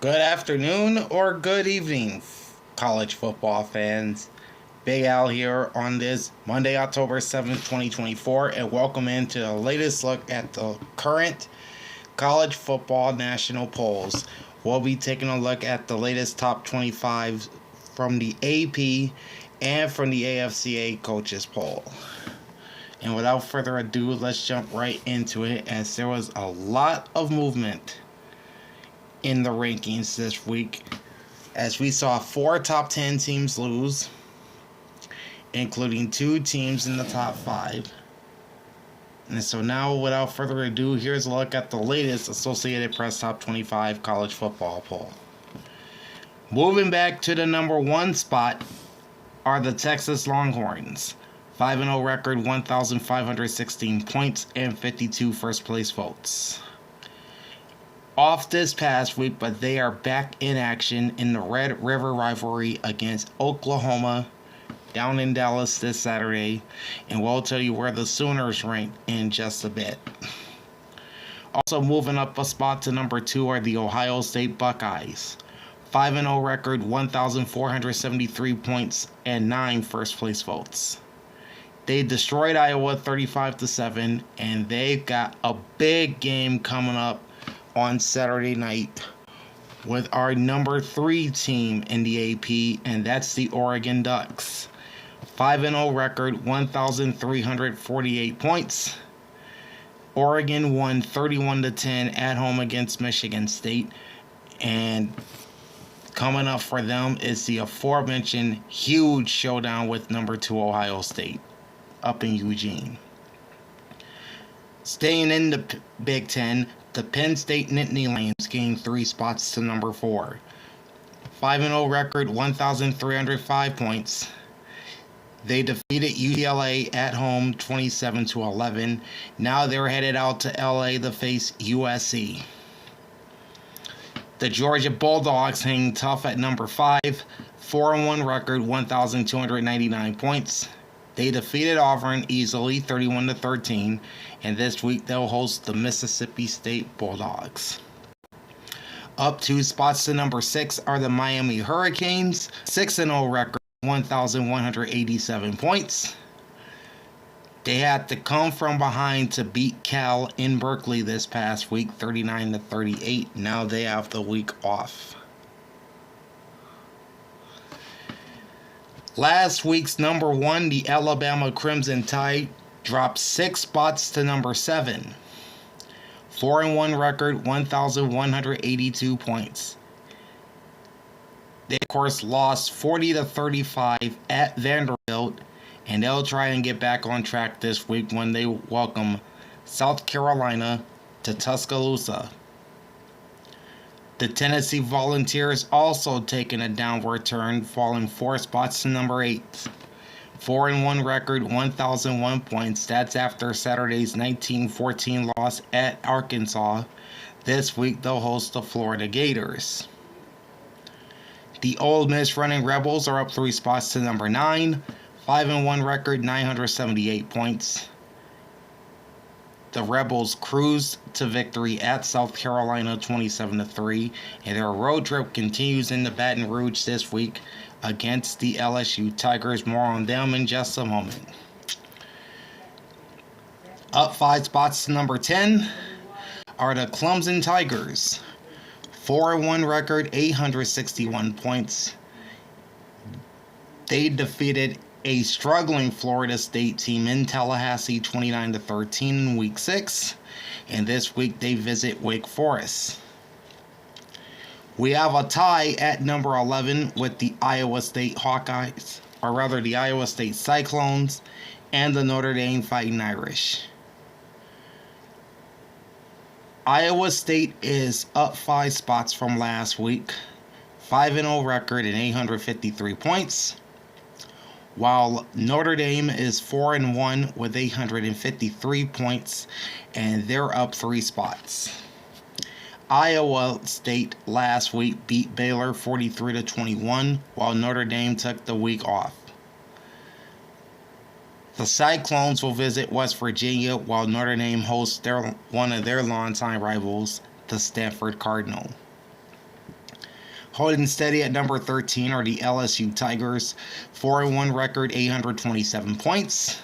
Good afternoon or good evening, college football fans. Big Al here on this Monday, October 7th, 2024, and welcome into the latest look at the current college football national polls. We'll be taking a look at the latest top 25 from the AP and from the AFCA coaches poll. And without further ado, let's jump right into it, as there was a lot of movement in the rankings this week, as we saw 4 top 10 teams lose, including 2 teams in the top 5. And so now, without further ado, here's a look at the latest Associated Press Top 25 college football poll. Moving back to the number 1 spot are the Texas Longhorns. 5-0 record, 1,516 points, and 52 first place votes. Off this past week, but they are back in action in the Red River rivalry against Oklahoma down in Dallas this Saturday, and we'll tell you where the Sooners rank in just a bit. Also moving up a spot to number 2 are the Ohio State Buckeyes. 5-0 record, 1,473 points, and 9 first place votes. They destroyed Iowa 35-7, and they've got a big game coming up on Saturday night with our number 3 team in the AP, and that's the Oregon Ducks. 5-0 record, 1,348 points. Oregon won 31-10 at home against Michigan State, and coming up for them is the aforementioned huge showdown with number 2 Ohio State up in Eugene. Staying in the Big Ten, the Penn State Nittany Lions gained 3 spots to number 4. 5-0 record, 1,305 points. They defeated UCLA at home 27-11. Now they're headed out to LA to face USC. The Georgia Bulldogs hang tough at number 5. 4-1 record, 1,299 points. They defeated Auburn easily, 31-13, and this week they'll host the Mississippi State Bulldogs. Up 2 spots to number 6 are the Miami Hurricanes. 6-0 record, 1,187 points. They had to come from behind to beat Cal in Berkeley this past week, 39-38. Now they have the week off. Last week's number 1, the Alabama Crimson Tide, dropped 6 spots to number 7. 4-1 record, 1,182 points. They, of course, lost 40-35 at Vanderbilt, and they'll try and get back on track this week when they welcome South Carolina to Tuscaloosa. The Tennessee Volunteers also taking a downward turn, falling 4 spots to number 8. 4-1 record, 1,001 points. That's after Saturday's 19-14 loss at Arkansas. This week they'll host the Florida Gators. The Ole Miss Running Rebels are up 3 spots to number 9. 5-1 record, 978 points. The Rebels cruised to victory at South Carolina 27-3, and their road trip continues into Baton Rouge this week against the LSU Tigers. More on them in just a moment. Up 5 spots to number 10 are the Clemson Tigers. 4-1 record, 861 points. They defeated a struggling Florida State team in Tallahassee 29-13 in week 6, and this week they visit Wake Forest. We have a tie at number 11 with the Iowa State Hawkeyes, or rather the Iowa State Cyclones, and the Notre Dame Fighting Irish. Iowa State is up 5 spots from last week. 5-0 record and 853 points. While Notre Dame is 4-1 with 853 points, and they're up 3 spots. Iowa State last week beat Baylor 43-21, while Notre Dame took the week off. The Cyclones will visit West Virginia, while Notre Dame hosts one of their longtime rivals, the Stanford Cardinal. Holding steady at number 13 are the LSU Tigers, 4-1 record, 827 points.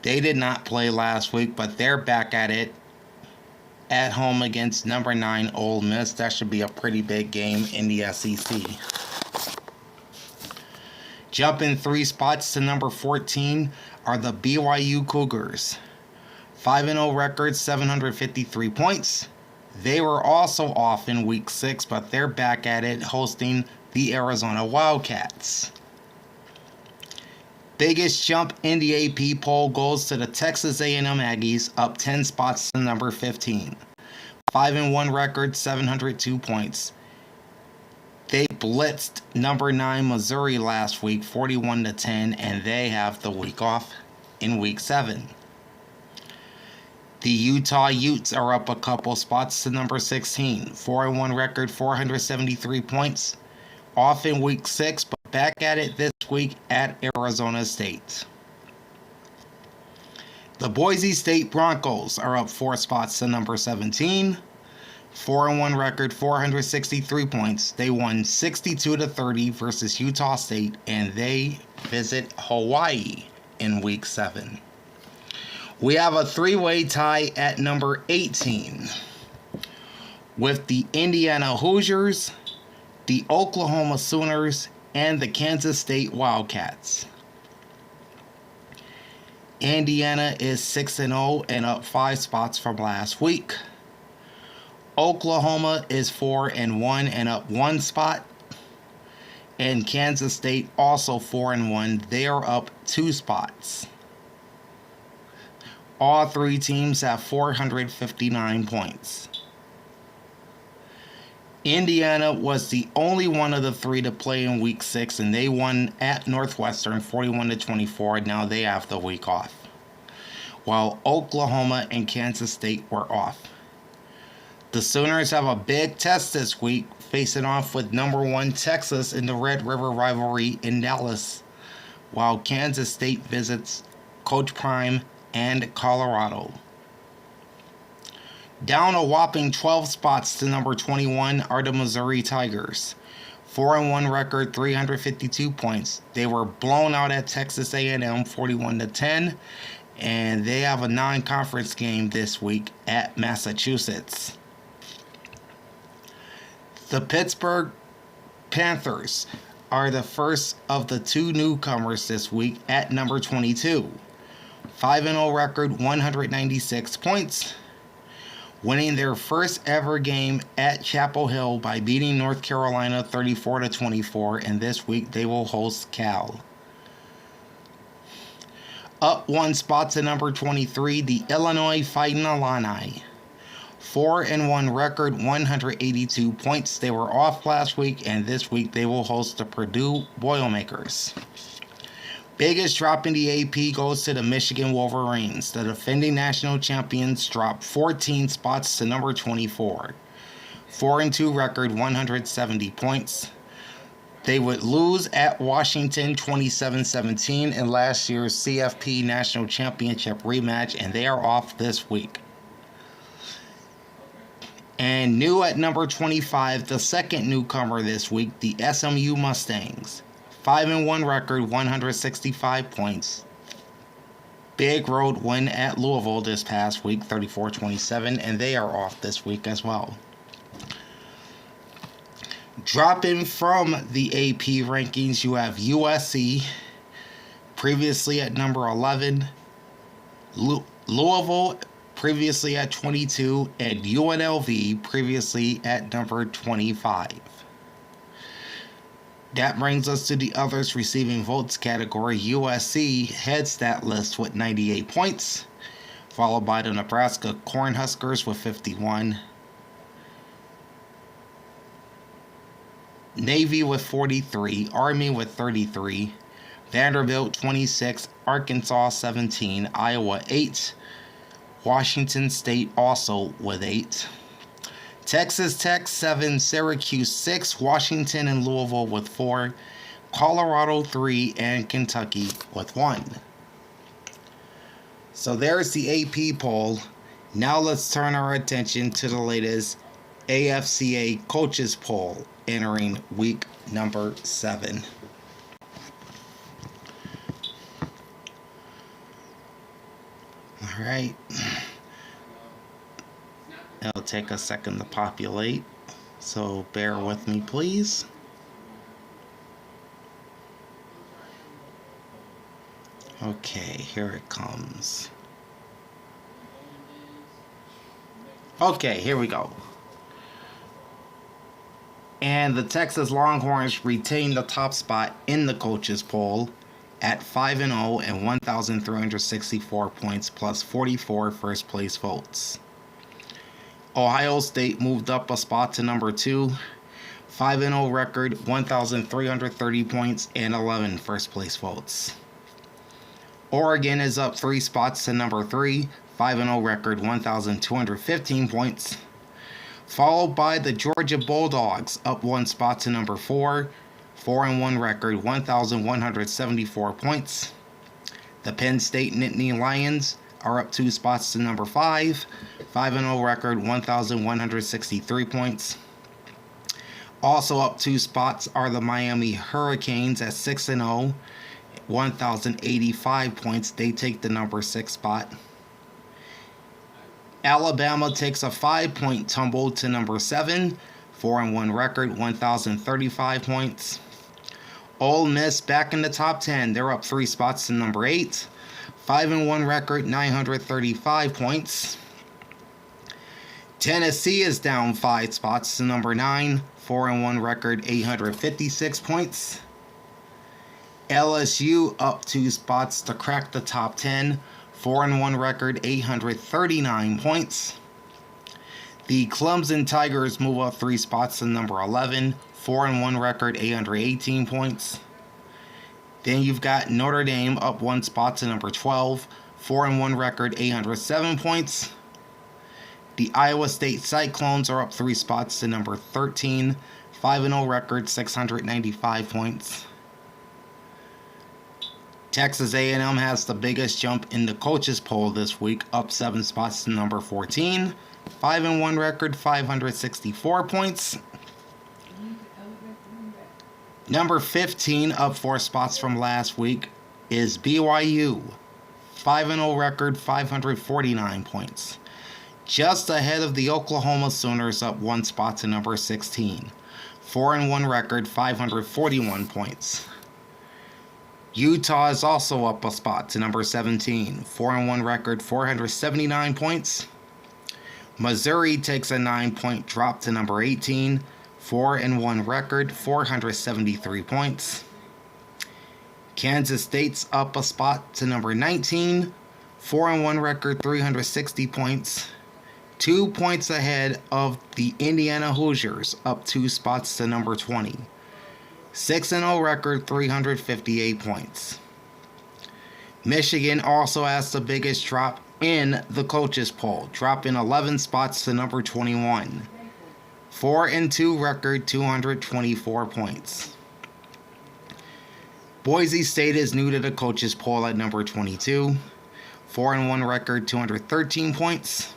They did not play last week, but they're back at it at home against number 9 Ole Miss. That should be a pretty big game in the SEC. Jumping 3 spots to number 14 are the BYU Cougars. 5-0 record, 753 points. They were also off in week 6, but they're back at it hosting the Arizona Wildcats. Biggest jump in the AP poll goes to the Texas A&M Aggies, up 10 spots to number 15. 5-1 record, 702 points. They blitzed number 9 Missouri last week, 41-10, and they have the week off in week 7. The Utah Utes are up a couple spots to number 16. 4-1 record, 473 points. Off in week 6, but back at it this week at Arizona State. The Boise State Broncos are up 4 spots to number 17. 4-1 record, 463 points. They won 62-30 versus Utah State, and they visit Hawaii in week 7. We have a 3-way tie at number 18 with the Indiana Hoosiers, the Oklahoma Sooners, and the Kansas State Wildcats. Indiana is 6-0 and up 5 spots from last week. Oklahoma is 4-1 and up 1 spot. And Kansas State also 4-1. They are up 2 spots. All 3 teams have 459 points. Indiana was the only one of the 3 to play in week 6, and they won at Northwestern 41-24. Now they have the week off, while Oklahoma and Kansas State were off. The Sooners have a big test this week, facing off with number 1 Texas in the Red River rivalry in Dallas, while Kansas State visits Coach Prime and Colorado. Down a whopping 12 spots to number 21 are the Missouri Tigers. 4-1 record, 352 points. They were blown out at Texas A&M 41-10, and they have a non-conference game this week at Massachusetts. The Pittsburgh Panthers are the first of the 2 newcomers this week at number 22. 5-0 record, 196 points. Winning their first ever game at Chapel Hill by beating North Carolina 34-24, and this week they will host Cal. Up 1 spot to number 23, the Illinois Fighting Illini. 4-1 record, 182 points. They were off last week, and this week they will host the Purdue Boilermakers. Biggest drop in the AP goes to the Michigan Wolverines. The defending national champions dropped 14 spots to number 24. 4-2 record, 170 points. They would lose at Washington 27-17 in last year's CFP National Championship rematch, and they are off this week. And new at number 25, the second newcomer this week, the SMU Mustangs. 5-1 record, 165 points. Big road win at Louisville this past week, 34-27, and they are off this week as well. Dropping from the AP rankings, you have USC, previously at number 11, Louisville, previously at 22, and UNLV, previously at number 25. That brings us to the others receiving votes category. USC heads that list with 98 points, followed by the Nebraska Cornhuskers with 51, Navy with 43, Army with 33, Vanderbilt 26, Arkansas 17, Iowa 8, Washington State also with 8. Texas Tech 7, Syracuse 6, Washington and Louisville with 4, Colorado 3, and Kentucky with 1. So there's the AP poll. Now let's turn our attention to the latest AFCA Coaches Poll entering week number 7. All right. It'll take a second to populate, so bear with me, please. Okay, here it comes. Okay, here we go. And the Texas Longhorns retain the top spot in the coaches poll at 5-0 and 1,364 points plus 44 first place votes. Ohio State moved up a spot to number 2, 5-0 record, 1,330 points and 11 first place votes. Oregon is up 3 spots to number 3, 5-0 record, 1,215 points. Followed by the Georgia Bulldogs, up 1 spot to number 4, 4-1 record, 1,174 points. The Penn State Nittany Lions are up 2 spots to number 5, 5-0 record, 1,163 points. Also up 2 spots are the Miami Hurricanes at 6-0, 1,085 points. They take the number 6 spot. Alabama takes a 5-point tumble to number 7, 4-1 record, 1,035 points. Ole Miss back in the top 10. They're up 3 spots to number 8, 5-1 record, 935 points. Tennessee is down 5 spots to number 9, 4-1 record, 856 points. LSU up 2 spots to crack the top 10, 4-1 record, 839 points. The Clemson Tigers move up 3 spots to number 11, 4-1 record, 818 points. Then you've got Notre Dame up 1 spot to number 12, 4-1 record, 807 points. The Iowa State Cyclones are up 3 spots to number 13, 5-0 record, 695 points. Texas A&M has the biggest jump in the coaches poll this week, up 7 spots to number 14, 5-1 record, 564 points. Number 15, up 4 spots from last week, is BYU, 5-0 record, 549 points. Just ahead of the Oklahoma Sooners, up 1 spot to number 16, 4-1 record, 541 points. Utah is also up a spot to number 17, 4-1 record, 479 points. Missouri takes a 9-point drop to number 18, 4-1 record, 473 points. Kansas State's up a spot to number 19, 4-1 record, 360 points. 2 points ahead of the Indiana Hoosiers, up 2 spots to number 20. 6-0 record, 358 points. Michigan also has the biggest drop in the coaches poll, dropping 11 spots to number 21. 4-2 record, 224 points. Boise State is new to the coaches poll at number 22. 4-1 record, 213 points.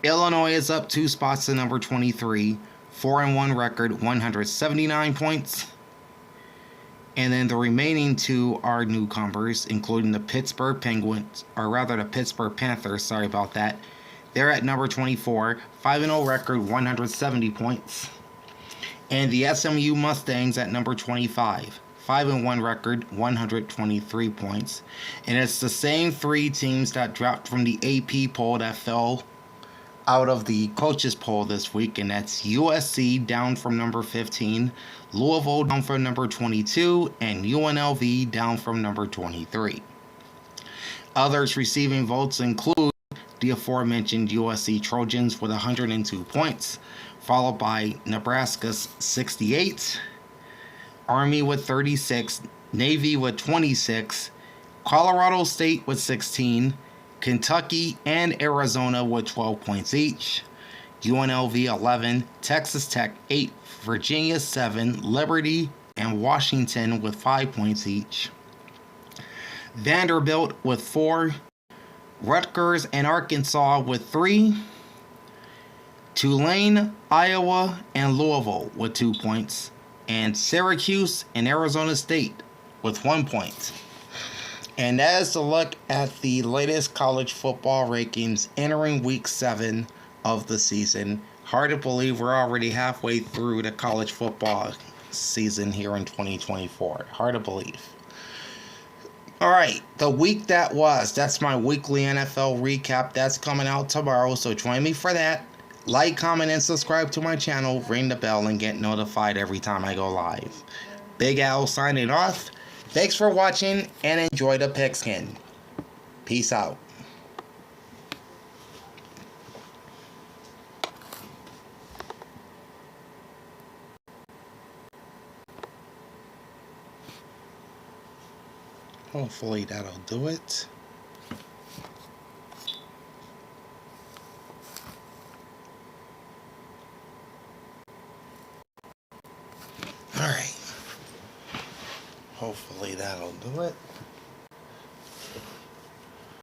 Illinois is up 2 spots to number 23. 4-1 record, 179 points. And then the remaining 2 are newcomers, including the Pittsburgh Penguins, or rather the Pittsburgh Panthers, sorry about that. They're at number 24, 5-0 record, 170 points. And the SMU Mustangs at number 25, 5-1 record, 123 points. And it's the same 3 teams that dropped from the AP poll that fell out of the coaches poll this week, and that's USC down from number 15, Louisville down from number 22, and UNLV down from number 23. Others receiving votes include the aforementioned USC Trojans with 102 points, followed by Nebraska's 68, Army with 36, Navy with 26, Colorado State with 16, Kentucky and Arizona with 12 points each, UNLV 11, Texas Tech 8, Virginia 7, Liberty and Washington with 5 points each, Vanderbilt with 4, Rutgers and Arkansas with 3, Tulane, Iowa, and Louisville with 2 points, and Syracuse and Arizona State with 1 point. And that is a look at the latest college football rankings entering week 7 of the season. Hard to believe we're already halfway through the college football season here in 2024. Hard to believe. All right, the week that was. That's my weekly NFL recap. That's coming out tomorrow, so join me for that. Like, comment, and subscribe to my channel. Ring the bell and get notified every time I go live. Big Al signing off. Thanks for watching and enjoy the pigskin. Peace out. Hopefully that'll do it. Alright. Hopefully that'll do it.